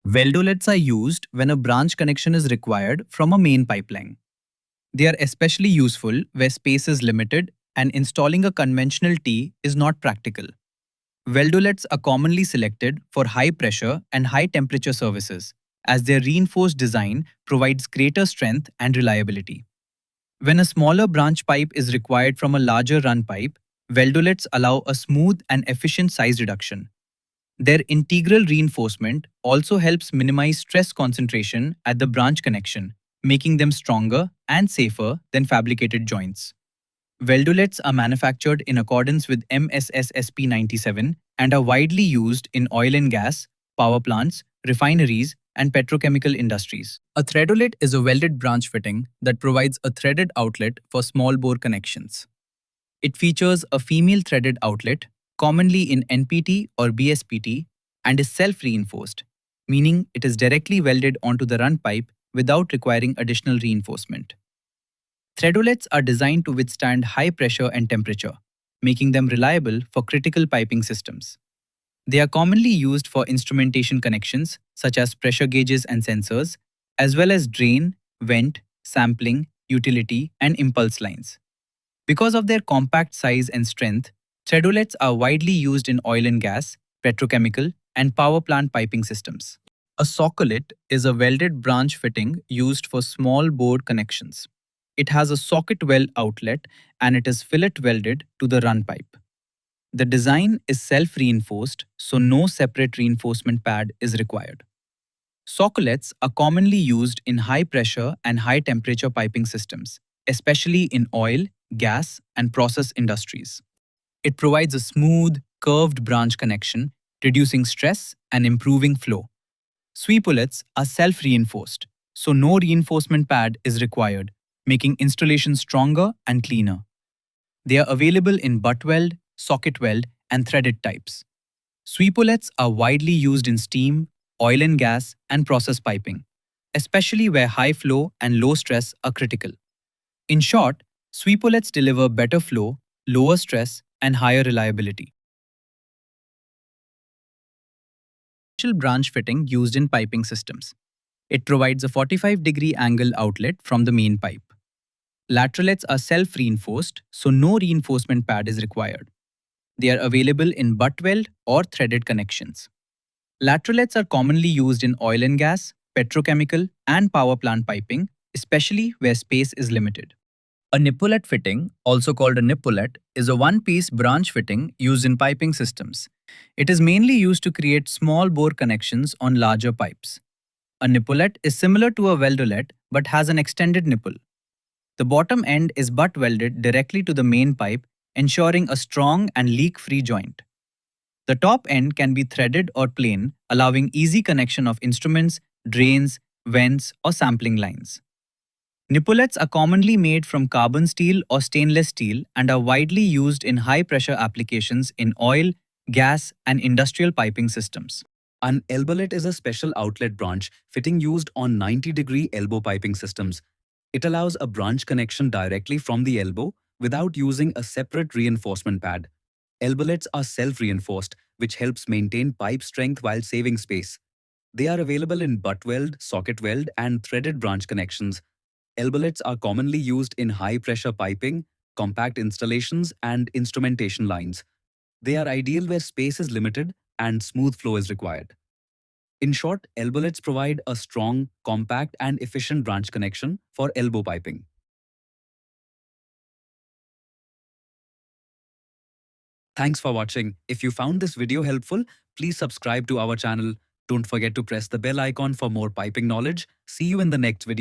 Weldolets are used when a branch connection is required from a main pipeline. They are especially useful where space is limited and installing a conventional T is not practical. Weldolets are commonly selected for high pressure and high temperature services, as their reinforced design provides greater strength and reliability. When a smaller branch pipe is required from a larger run pipe, weldolets allow a smooth and efficient size reduction. Their integral reinforcement also helps minimize stress concentration at the branch connection, making them stronger and safer than fabricated joints. Weldolets are manufactured in accordance with MSSSP 97 and are widely used in oil and gas, power plants, refineries, and petrochemical industries. A threadolet is a welded branch fitting that provides a threaded outlet for small bore connections. It features a female threaded outlet, commonly in NPT or BSPT, and is self-reinforced, meaning it is directly welded onto the run pipe without requiring additional reinforcement. Threadolets are designed to withstand high pressure and temperature, making them reliable for critical piping systems. They are commonly used for instrumentation connections, such as pressure gauges and sensors, as well as drain, vent, sampling, utility, and impulse lines. Because of their compact size and strength, threadolets are widely used in oil and gas, petrochemical, and power plant piping systems. A sockolet is a welded branch fitting used for small bore connections. It has a socket weld outlet and it is fillet welded to the run pipe. The design is self-reinforced, so no separate reinforcement pad is required. Sockolets are commonly used in high-pressure and high-temperature piping systems, especially in oil, gas, and process industries. It provides a smooth, curved branch connection, reducing stress and improving flow. Sweepolets are self-reinforced, so no reinforcement pad is required, making installation stronger and cleaner. They are available in butt weld, socket weld, and threaded types. Sweepolets are widely used in steam, oil and gas, and process piping, especially where high flow and low stress are critical. In short, sweepolets deliver better flow, lower stress, and higher reliability. Branch fitting used in piping systems. It provides a 45-degree angle outlet from the main pipe. Laterolets are self-reinforced, so no reinforcement pad is required. They are available in butt weld or threaded connections. Laterolets are commonly used in oil and gas, petrochemical, and power plant piping, especially where space is limited. A Nipolet fitting, also called a Nipolet, is a one-piece branch fitting used in piping systems. It is mainly used to create small bore connections on larger pipes. A Nipolet is similar to a Weldolet but has an extended nipple. The bottom end is butt welded directly to the main pipe, ensuring a strong and leak-free joint. The top end can be threaded or plain, allowing easy connection of instruments, drains, vents, or sampling lines. Nipolets are commonly made from carbon steel or stainless steel and are widely used in high-pressure applications in oil, gas, and industrial piping systems. An elbolet is a special outlet branch fitting used on 90-degree elbow piping systems. It allows a branch connection directly from the elbow without using a separate reinforcement pad. Elbolets are self-reinforced, which helps maintain pipe strength while saving space. They are available in butt weld, socket weld, and threaded branch connections. Elbolets are commonly used in high-pressure piping, compact installations, and instrumentation lines. They are ideal where space is limited and smooth flow is required. In short, elbolets provide a strong, compact, and efficient branch connection for elbow piping. Thanks for watching. If you found this video helpful, please subscribe to our channel. Don't forget to press the bell icon for more piping knowledge. See you in the next video.